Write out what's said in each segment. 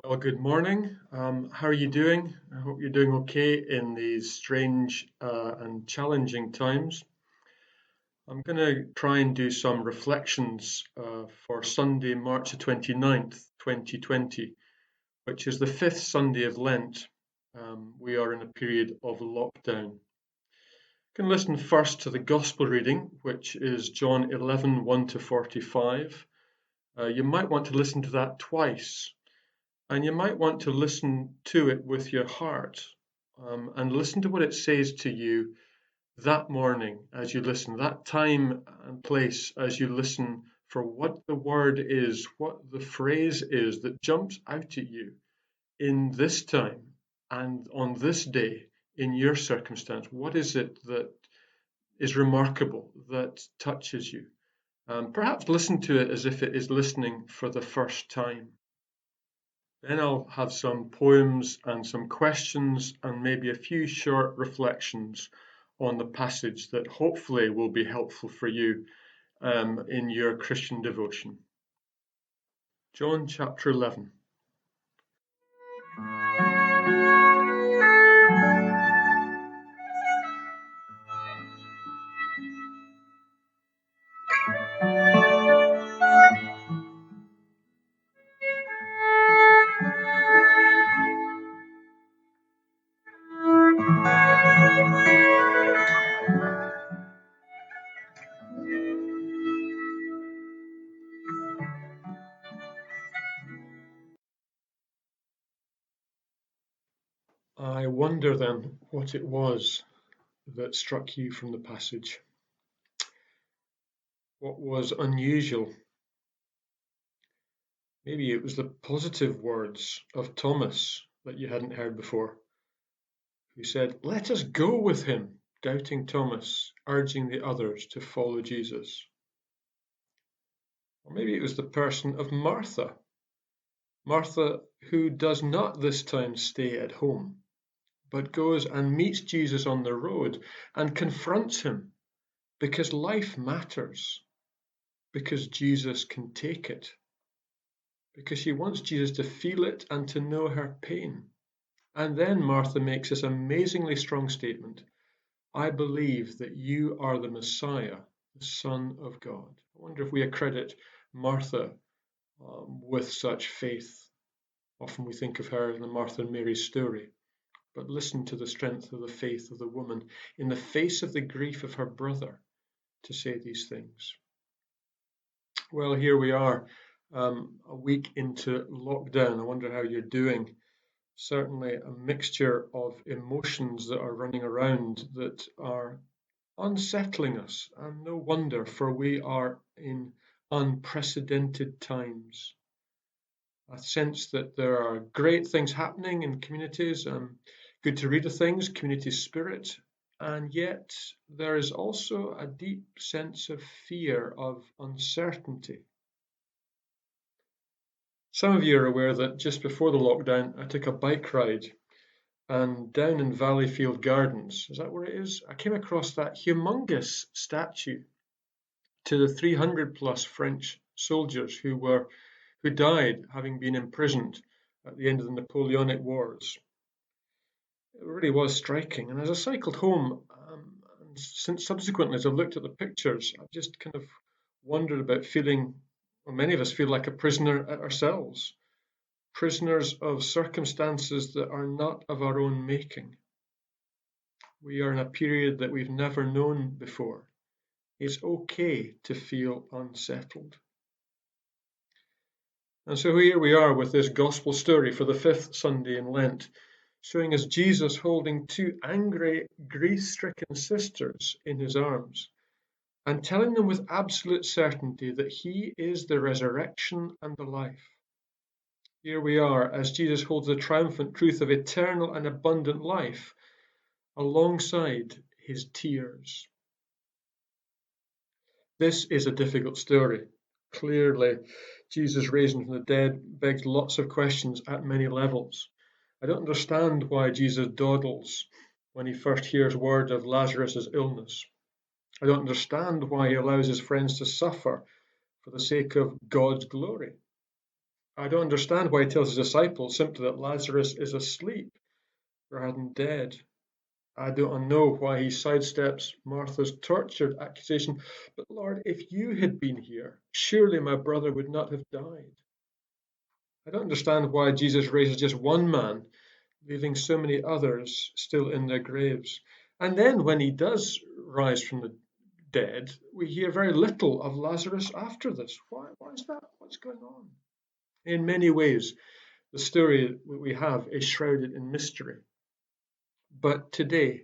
Well, good morning. How are you doing? I hope you're doing okay in these strange and challenging times. I'm going to try and do some reflections for Sunday, March the 29th, 2020, which is the fifth Sunday of Lent. We are in a period of lockdown. You can listen first to the Gospel reading, which is John 11, 1 to 45. You might want to listen to that twice. And you might want to listen to it with your heart and listen to what it says to you that morning as you listen, that time and place as you listen for what the word is, what the phrase is that jumps out at you in this time and on this day in your circumstance. What is it that is remarkable, that touches you? Perhaps listen to it as if it is listening for the first time. Then I'll have some poems and some questions and maybe a few short reflections on the passage that hopefully will be helpful for you in your Christian devotion. John chapter 11. I wonder then what it was that struck you from the passage. What was unusual? Maybe it was the positive words of Thomas that you hadn't heard before, who said, "Let us go with him," doubting Thomas, urging the others to follow Jesus. Or maybe it was the person of Martha. Martha, who does not this time stay at home, but goes and meets Jesus on the road and confronts him because life matters, because Jesus can take it, because she wants Jesus to feel it and to know her pain. And then Martha makes this amazingly strong statement: "I believe that you are the Messiah, the Son of God." I wonder if we accredit Martha with such faith. Often we think of her in the Martha and Mary story, but listen to the strength of the faith of the woman in the face of the grief of her brother to say these things. Well, here we are, a week into lockdown. I wonder how you're doing. Certainly a mixture of emotions that are running around that are unsettling us, and no wonder, for we are in unprecedented times. A sense that there are great things happening in communities, good to read of things, community spirit, and yet there is also a deep sense of fear, of uncertainty. Some of you are aware that just before the lockdown, I took a bike ride, and down in Valleyfield Gardens, is that where it is? I came across that humongous statue to the 300 plus French soldiers who died having been imprisoned at the end of the Napoleonic Wars. It really was striking. And as I cycled home, and since subsequently, as I've looked at the pictures, I've just kind of wondered about feeling, or many of us feel like a prisoner ourselves, prisoners of circumstances that are not of our own making. We are in a period that we've never known before. It's okay to feel unsettled. And so here we are with this gospel story for the fifth Sunday in Lent, showing us Jesus holding two angry, grief-stricken sisters in his arms and telling them with absolute certainty that he is the resurrection and the life. Here we are as Jesus holds the triumphant truth of eternal and abundant life alongside his tears. This is a difficult story. Clearly, Jesus raising from the dead begs lots of questions at many levels. I don't understand why Jesus dawdles when he first hears word of Lazarus' illness. I don't understand why he allows his friends to suffer for the sake of God's glory. I don't understand why he tells his disciples simply that Lazarus is asleep rather than dead. I don't know why he sidesteps Martha's tortured accusation, but Lord, if you had been here, surely my brother would not have died. I don't understand why Jesus raises just one man, leaving so many others still in their graves. And then when he does rise from the dead, we hear very little of Lazarus after this. Why is that? What's going on? In many ways, the story we have is shrouded in mystery. But today,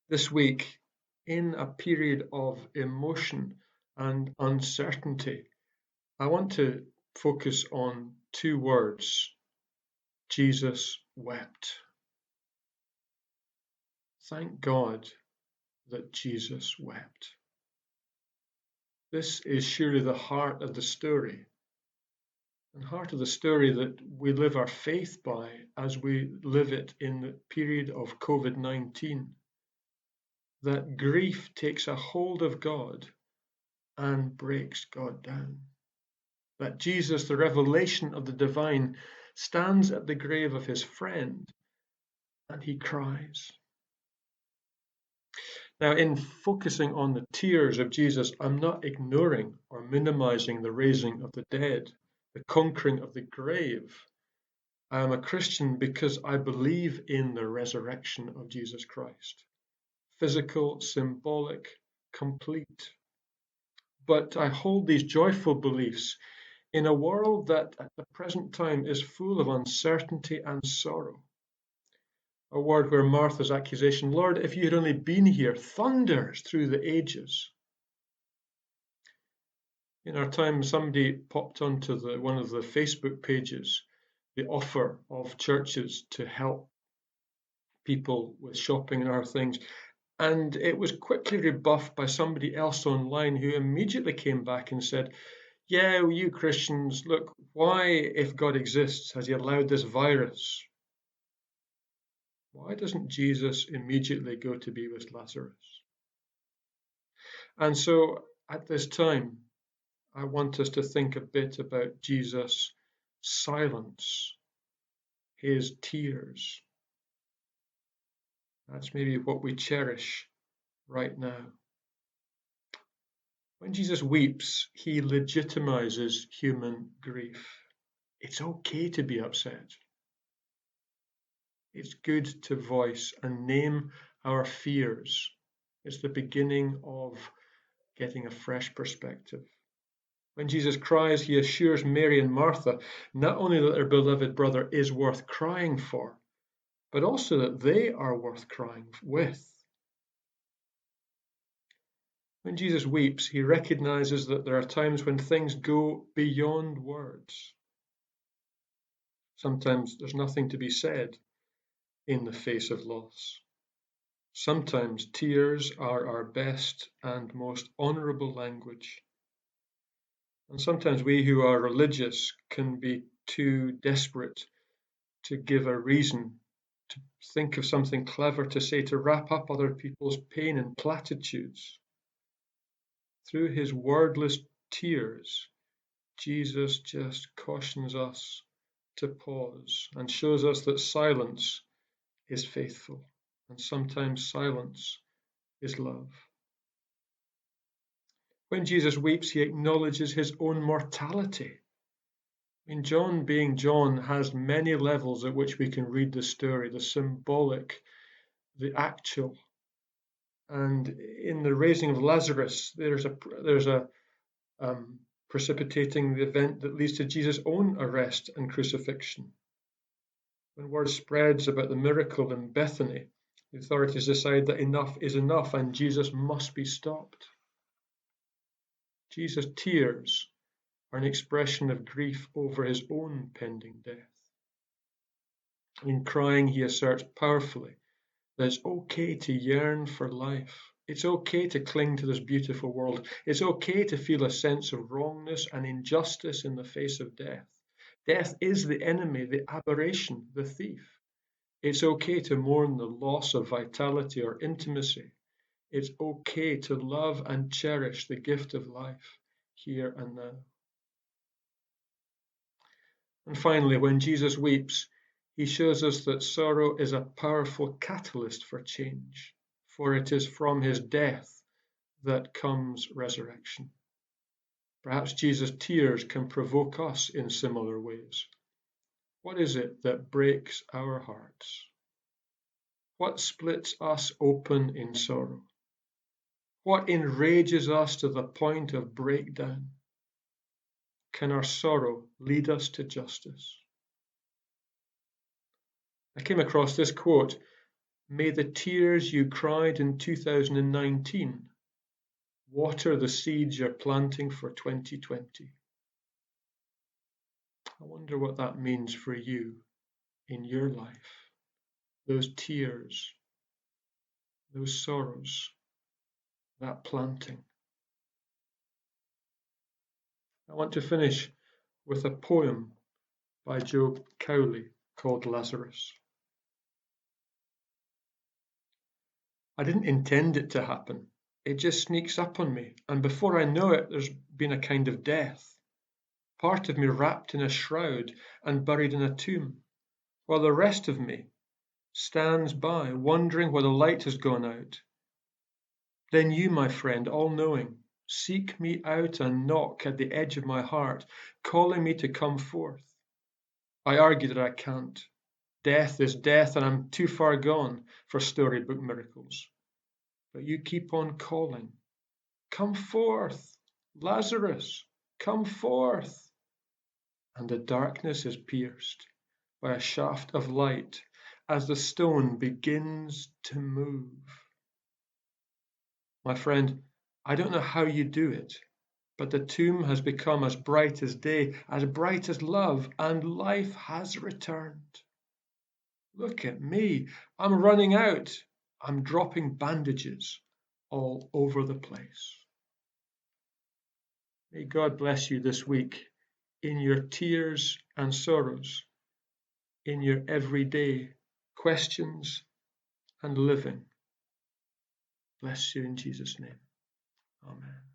this week, in a period of emotion and uncertainty, I want to focus on two words: Jesus wept. Thank God that Jesus wept. This is surely the heart of the story, and heart of the story that we live our faith by as we live it in the period of COVID-19. That grief takes a hold of God and breaks God down. That Jesus, the revelation of the divine, stands at the grave of his friend and he cries. Now, in focusing on the tears of Jesus, I'm not ignoring or minimizing the raising of the dead, the conquering of the grave. I am a Christian because I believe in the resurrection of Jesus Christ. Physical, symbolic, complete. But I hold these joyful beliefs in a world that at the present time is full of uncertainty and sorrow. A word where Martha's accusation, Lord, if you had only been here, thunders through the ages. In our time, somebody popped onto one of the Facebook pages the offer of churches to help people with shopping and other things. And it was quickly rebuffed by somebody else online who immediately came back and said, yeah, well, you Christians, look, why, if God exists, has he allowed this virus? Why doesn't Jesus immediately go to be with Lazarus? And so at this time, I want us to think a bit about Jesus' silence, his tears. That's maybe what we cherish right now. When Jesus weeps, he legitimizes human grief. It's okay to be upset. It's good to voice and name our fears. It's the beginning of getting a fresh perspective. When Jesus cries, he assures Mary and Martha not only that their beloved brother is worth crying for, but also that they are worth crying with. When Jesus weeps, he recognizes that there are times when things go beyond words. Sometimes there's nothing to be said in the face of loss. Sometimes tears are our best and most honourable language. And sometimes we who are religious can be too desperate to give a reason, to think of something clever to say, to wrap up other people's pain in platitudes. Through his wordless tears, Jesus just cautions us to pause and shows us that silence is faithful, and sometimes silence is love. When Jesus weeps, he acknowledges his own mortality. John, being John, has many levels at which we can read the story, the symbolic, the actual. And in the raising of Lazarus, there's a precipitating the event that leads to Jesus' own arrest and crucifixion. When word spreads about the miracle in Bethany, the authorities decide that enough is enough and Jesus must be stopped. Jesus' tears are an expression of grief over his own pending death. In crying, he asserts powerfully that it's okay to yearn for life. It's okay to cling to this beautiful world. It's okay to feel a sense of wrongness and injustice in the face of death. Death is the enemy, the aberration, the thief. It's okay to mourn the loss of vitality or intimacy. It's okay to love and cherish the gift of life here and now. And finally, when Jesus weeps, he shows us that sorrow is a powerful catalyst for change, for it is from his death that comes resurrection. Perhaps Jesus' tears can provoke us in similar ways. What is it that breaks our hearts? What splits us open in sorrow? What enrages us to the point of breakdown? Can our sorrow lead us to justice? I came across this quote, "May the tears you cried in 2019 water the seeds you're planting for 2020. I wonder what that means for you in your life. Those tears, those sorrows, that planting. I want to finish with a poem by Joe Cowley called Lazarus. I didn't intend it to happen. It just sneaks up on me, and before I know it, there's been a kind of death. Part of me wrapped in a shroud and buried in a tomb, while the rest of me stands by, wondering why the light has gone out. Then you, my friend, all-knowing, seek me out and knock at the edge of my heart, calling me to come forth. I argue that I can't. Death is death, and I'm too far gone for storybook miracles. But you keep on calling. Come forth, Lazarus, come forth. And the darkness is pierced by a shaft of light as the stone begins to move. My friend, I don't know how you do it, but the tomb has become as bright as day, as bright as love, and life has returned. Look at me, I'm running out. I'm dropping bandages all over the place. May God bless you this week in your tears and sorrows, in your everyday questions and living. Bless you in Jesus' name. Amen.